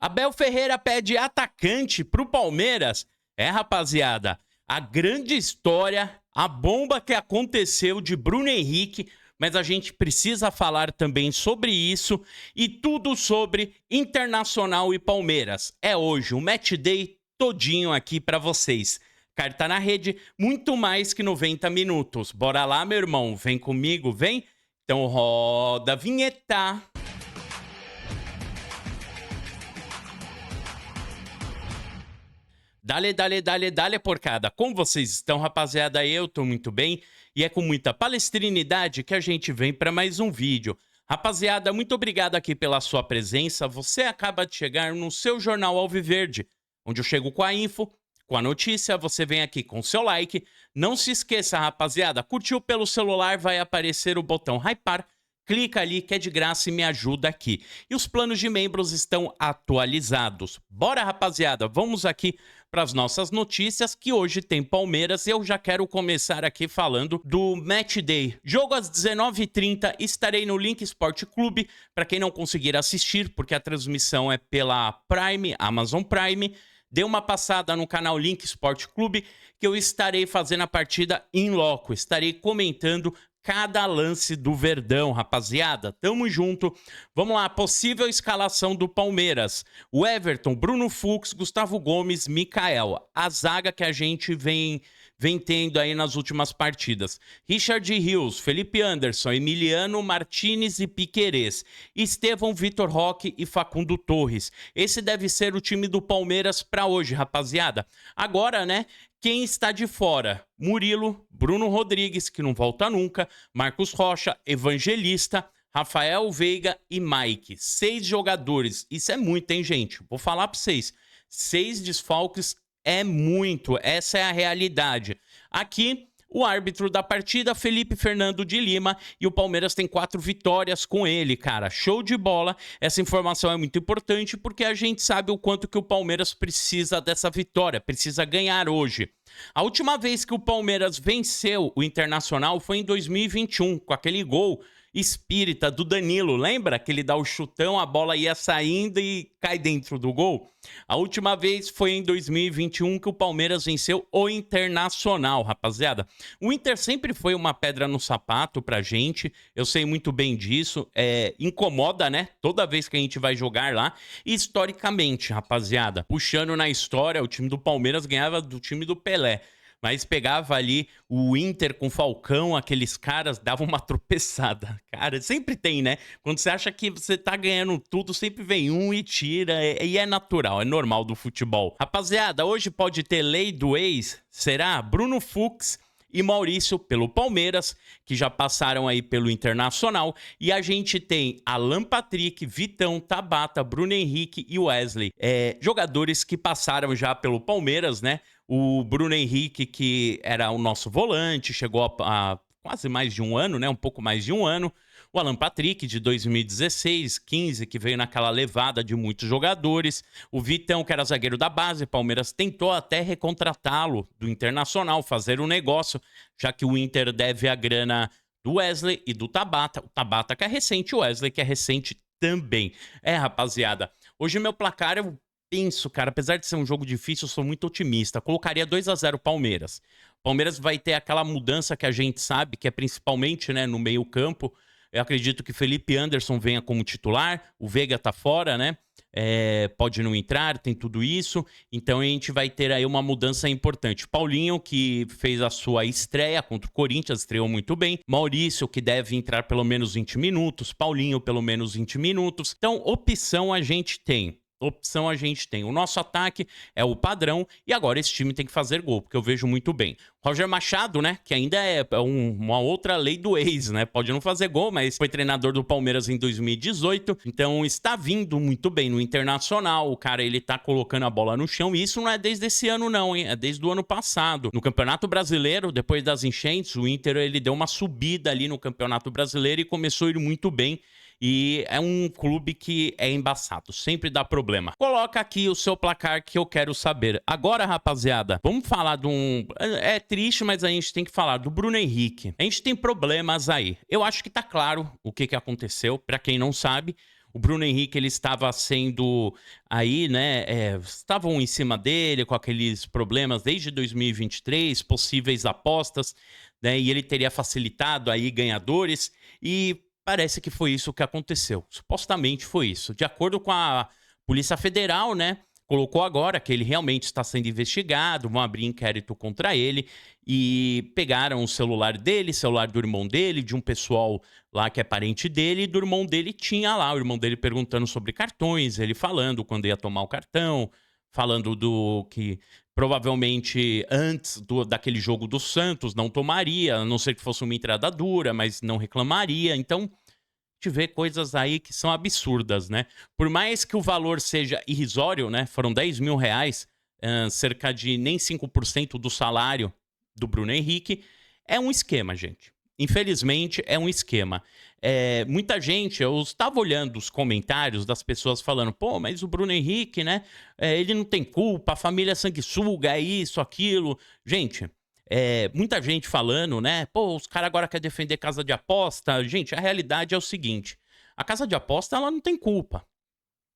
Abel Ferreira pede atacante pro Palmeiras. Rapaziada, a grande história, a bomba que aconteceu de Bruno Henrique, mas a gente precisa falar também sobre isso e tudo sobre Internacional e Palmeiras. É hoje, o Match Day todinho aqui pra vocês. Carta na rede, muito mais que 90 minutos. Bora lá, meu irmão, vem comigo, vem? Então roda a vinheta. Dale, porcada. Como vocês estão, rapaziada? Eu tô muito bem e é com muita palestrinidade que a gente vem para mais um vídeo. Rapaziada, muito obrigado aqui pela sua presença. Você acaba de chegar no seu Jornal Alviverde, onde eu chego com a info, com a notícia, você vem aqui com o seu like. Não se esqueça, rapaziada, curtiu pelo celular, vai aparecer o botão hypar. Clica ali que é de graça e me ajuda aqui. E os planos de membros estão atualizados. Bora, rapaziada, vamos aqui para as nossas notícias, que hoje tem Palmeiras. Eu já quero começar aqui falando do Match Day. Jogo às 19h30, estarei no Link Sport Clube, para quem não conseguir assistir, porque a transmissão é pela Prime, Amazon Prime. Dê uma passada no canal Link Sport Clube, que eu estarei fazendo a partida in loco. Estarei comentando cada lance do Verdão, rapaziada. Tamo junto. Vamos lá, possível escalação do Palmeiras. O Everton, Bruno Fux, Gustavo Gomes, Mikael. A zaga que a gente vem tendo aí nas últimas partidas. Richard Rios, Felipe Anderson, Emiliano Martinez e Piquerez. Estevão, Vitor Roque e Facundo Torres. Esse deve ser o time do Palmeiras pra hoje, rapaziada. Agora, né? Quem está de fora? Murilo, Bruno Rodrigues, que não volta nunca, Marcos Rocha, Evangelista, Rafael Veiga e Mike. 6 jogadores. Isso é muito, hein, gente? Vou falar para vocês. 6 desfalques é muito. Essa é a realidade. Aqui, o árbitro da partida, Felipe Fernando de Lima, e o Palmeiras tem 4 vitórias com ele, cara. Show de bola. Essa informação é muito importante porque a gente sabe o quanto que o Palmeiras precisa dessa vitória, precisa ganhar hoje. A última vez que o Palmeiras venceu o Internacional foi em 2021, com aquele gol espírita do Danilo, lembra? Que ele dá o chutão, a bola ia saindo e cai dentro do gol. A última vez foi em 2021 que o Palmeiras venceu o Internacional, rapaziada. O Inter sempre foi uma pedra no sapato pra gente, eu sei muito bem disso, incomoda, né? Toda vez que a gente vai jogar lá. E historicamente, rapaziada, puxando na história, o time do Palmeiras ganhava do time do Pelé. Mas pegava ali o Inter com o Falcão, aqueles caras, davam uma tropeçada. Cara, sempre tem, né? Quando você acha que você tá ganhando tudo, sempre vem um e tira. E é natural, é normal do futebol. Rapaziada, hoje pode ter lei do ex? Será? Bruno Fux e Maurício pelo Palmeiras, que já passaram aí pelo Internacional. E a gente tem Alan Patrick, Vitão, Tabata, Bruno Henrique e Wesley. Jogadores que passaram já pelo Palmeiras, né? O Bruno Henrique, que era o nosso volante, chegou a quase mais de um ano, né? Um pouco mais de um ano. O Alan Patrick, de 2016, 15, que veio naquela levada de muitos jogadores. O Vitão, que era zagueiro da base. Palmeiras tentou até recontratá-lo do Internacional, fazer um negócio, já que o Inter deve a grana do Wesley e do Tabata. O Tabata que é recente, o Wesley que é recente também. Rapaziada, hoje meu placar eu penso, cara, apesar de ser um jogo difícil, eu sou muito otimista. Colocaria 2-0 Palmeiras. Palmeiras vai ter aquela mudança que a gente sabe, que é principalmente, né, no meio-campo. Eu acredito que Felipe Anderson venha como titular, o Veiga tá fora, né? Pode não entrar, tem tudo isso. Então a gente vai ter aí uma mudança importante. Paulinho, que fez a sua estreia contra o Corinthians, estreou muito bem. Maurício, que deve entrar pelo menos 20 minutos. Paulinho, pelo menos 20 minutos. Então, opção a gente tem. O nosso ataque é o padrão e agora esse time tem que fazer gol, porque eu vejo muito bem. Roger Machado, né, que ainda é uma outra lei do ex, né, pode não fazer gol, mas foi treinador do Palmeiras em 2018, então está vindo muito bem no Internacional. O cara, ele tá colocando a bola no chão e isso não é desde esse ano não, hein, é desde o ano passado. No Campeonato Brasileiro, depois das enchentes, o Inter, ele deu uma subida ali no Campeonato Brasileiro e começou a ir muito bem. E é um clube que é embaçado, sempre dá problema. Coloca aqui o seu placar que eu quero saber. Agora, rapaziada, vamos falar de um... É triste, mas a gente tem que falar do Bruno Henrique. A gente tem problemas aí. Eu acho que tá claro o que aconteceu, pra quem não sabe. O Bruno Henrique, ele estava sendo aí, né, estavam em cima dele com aqueles problemas desde 2023, possíveis apostas, né, e ele teria facilitado aí ganhadores, e parece que foi isso que aconteceu. Supostamente foi isso. De acordo com a Polícia Federal, né, colocou agora que ele realmente está sendo investigado, vão abrir inquérito contra ele e pegaram o celular dele, celular do irmão dele, de um pessoal lá que é parente dele, e do irmão dele tinha lá, o irmão dele perguntando sobre cartões, ele falando quando ia tomar o cartão, falando do que provavelmente antes daquele jogo do Santos não tomaria, a não ser que fosse uma entrada dura, mas não reclamaria. Então, te vê coisas aí que são absurdas, né? Por mais que o valor seja irrisório, né? Foram 10 mil reais, cerca de nem 5% do salário do Bruno Henrique. É um esquema, gente. Infelizmente, é um esquema. Muita gente, eu estava olhando os comentários das pessoas falando, pô, mas o Bruno Henrique, né? Ele não tem culpa, a família sanguessuga, é isso, aquilo. Gente, muita gente falando, né? Pô, os caras agora querem defender casa de aposta. Gente, a realidade é o seguinte: a casa de aposta, ela não tem culpa.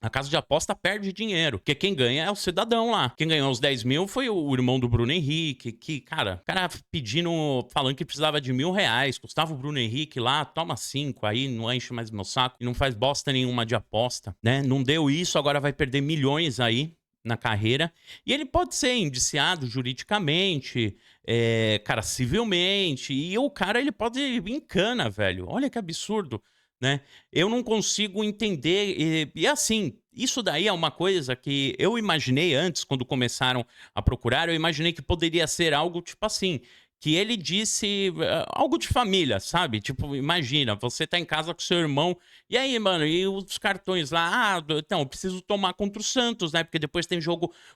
A casa de aposta perde dinheiro, porque quem ganha é o cidadão lá. Quem ganhou os 10 mil foi o irmão do Bruno Henrique, que, cara, o cara pedindo, falando que precisava de R$ 1.000. Custava o Bruno Henrique lá, toma 5, aí não enche mais meu saco e não faz bosta nenhuma de aposta, né? Não deu isso, agora vai perder milhões aí na carreira. E ele pode ser indiciado juridicamente, cara, civilmente, e o cara, ele pode ir em cana, velho. Olha que absurdo, né? Eu não consigo entender, e assim, isso daí é uma coisa que eu imaginei antes, quando começaram a procurar, eu imaginei que poderia ser algo tipo assim, que ele disse algo de família, sabe? Tipo, imagina, você tá em casa com seu irmão, e aí, mano, e os cartões lá? Ah, então, eu preciso tomar contra o Santos, né? Porque depois tem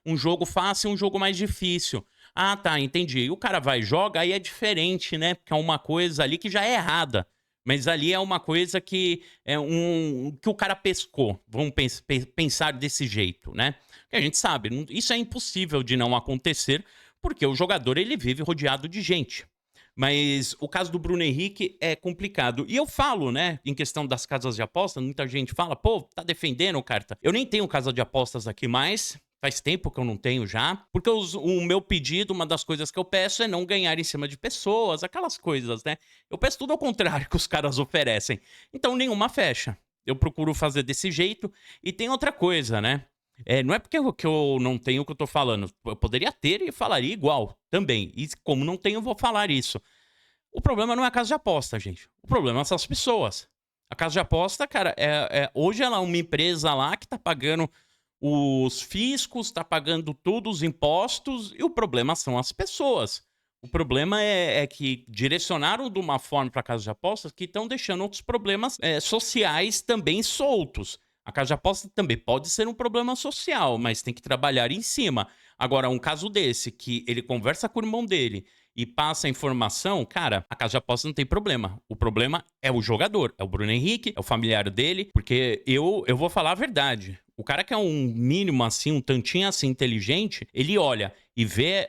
um jogo fácil e um jogo mais difícil. Ah, tá, entendi. E o cara vai e joga, aí é diferente, né? Porque é uma coisa ali que já é errada. Mas ali é uma coisa que que o cara pescou. Vamos pensar desse jeito, né? Que a gente sabe, isso é impossível de não acontecer, porque o jogador, ele vive rodeado de gente. Mas o caso do Bruno Henrique é complicado. E eu falo, né, em questão das casas de aposta, muita gente fala, pô, tá defendendo, carta. Eu nem tenho casa de apostas aqui mais. Faz tempo que eu não tenho já. Porque o meu pedido, uma das coisas que eu peço é não ganhar em cima de pessoas, aquelas coisas, né? Eu peço tudo ao contrário que os caras oferecem. Então nenhuma fecha. Eu procuro fazer desse jeito. E tem outra coisa, né? Não é porque que eu não tenho o que eu tô falando. Eu poderia ter e falaria igual também. E como não tenho, eu vou falar isso. O problema não é a casa de aposta, gente. O problema são as pessoas. A casa de aposta, cara, hoje ela é uma empresa lá que tá pagando os fiscos, tá pagando todos os impostos, e o problema são as pessoas. O problema é que direcionaram de uma forma para a casa de apostas que estão deixando outros problemas sociais também soltos. A casa de aposta também pode ser um problema social, mas tem que trabalhar em cima. Agora, um caso desse, que ele conversa com o irmão dele e passa a informação, cara, a casa de aposta não tem problema. O problema é o jogador, é o Bruno Henrique, é o familiar dele, porque eu vou falar a verdade. O cara que é um mínimo assim, um tantinho assim inteligente, ele olha e vê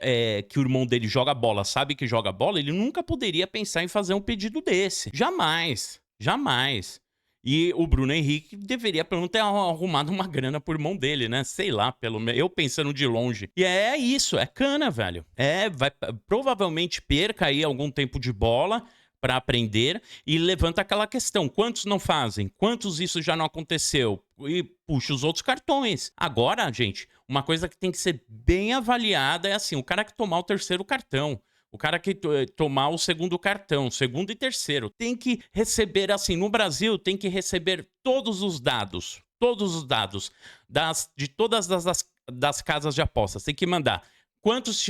que o irmão dele joga bola, sabe que joga bola, ele nunca poderia pensar em fazer um pedido desse. Jamais. Jamais. E o Bruno Henrique deveria, pelo menos, ter arrumado uma grana pro irmão dele, né? Sei lá, pelo menos. Eu pensando de longe. E é isso, é cana, velho. Provavelmente perca aí algum tempo de bola para aprender e levanta aquela questão: quantos não fazem? Quantos isso já não aconteceu? E puxa os outros cartões. Agora, gente, uma coisa que tem que ser bem avaliada é assim: o cara que tomar o terceiro cartão, o cara que tomar o segundo cartão, segundo e terceiro, tem que receber, assim, no Brasil, tem que receber todos os dados de todas das casas de apostas. Tem que mandar quantas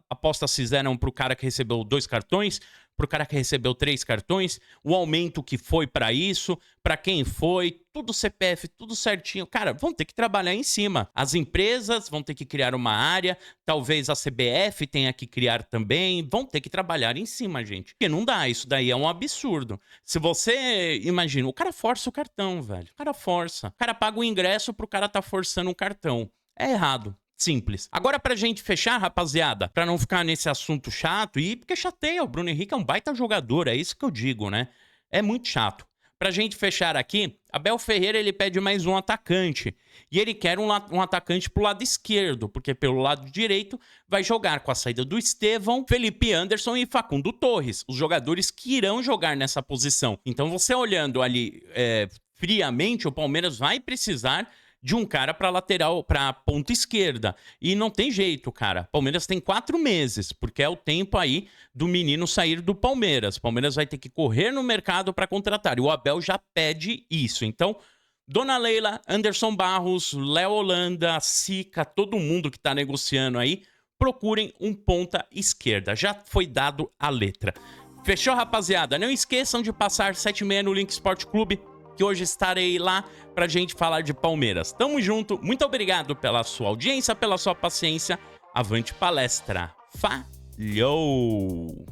apostas fizeram pro cara que recebeu 2 cartões, pro cara que recebeu 3 cartões, o aumento que foi para isso, para quem foi, tudo CPF, tudo certinho. Cara, vão ter que trabalhar em cima. As empresas vão ter que criar uma área, talvez a CBF tenha que criar também, vão ter que trabalhar em cima, gente. Porque não dá, isso daí é um absurdo. Se você imagina, o cara força o cartão, velho. O cara força. O cara paga o ingresso pro cara tá forçando o cartão. É errado. Simples. Agora, pra gente fechar, rapaziada, pra não ficar nesse assunto chato, e porque chateia, o Bruno Henrique é um baita jogador, é isso que eu digo, né? É muito chato. Pra gente fechar aqui, Abel Ferreira ele pede mais um atacante. E ele quer um atacante pro lado esquerdo, porque pelo lado direito vai jogar com a saída do Estevão, Felipe Anderson e Facundo Torres, os jogadores que irão jogar nessa posição. Então você olhando ali friamente, o Palmeiras vai precisar de um cara para lateral, para ponta esquerda. E não tem jeito, cara. Palmeiras tem 4 meses, porque é o tempo aí do menino sair do Palmeiras. Palmeiras vai ter que correr no mercado para contratar. E o Abel já pede isso. Então, Dona Leila, Anderson Barros, Léo Holanda, Sica, todo mundo que tá negociando aí, procurem um ponta esquerda. Já foi dado a letra. Fechou, rapaziada? Não esqueçam de passar 7h30 no Link Sport Clube, que hoje estarei lá pra gente falar de Palmeiras. Tamo junto, muito obrigado pela sua audiência, pela sua paciência. Avante palestra. Falhou!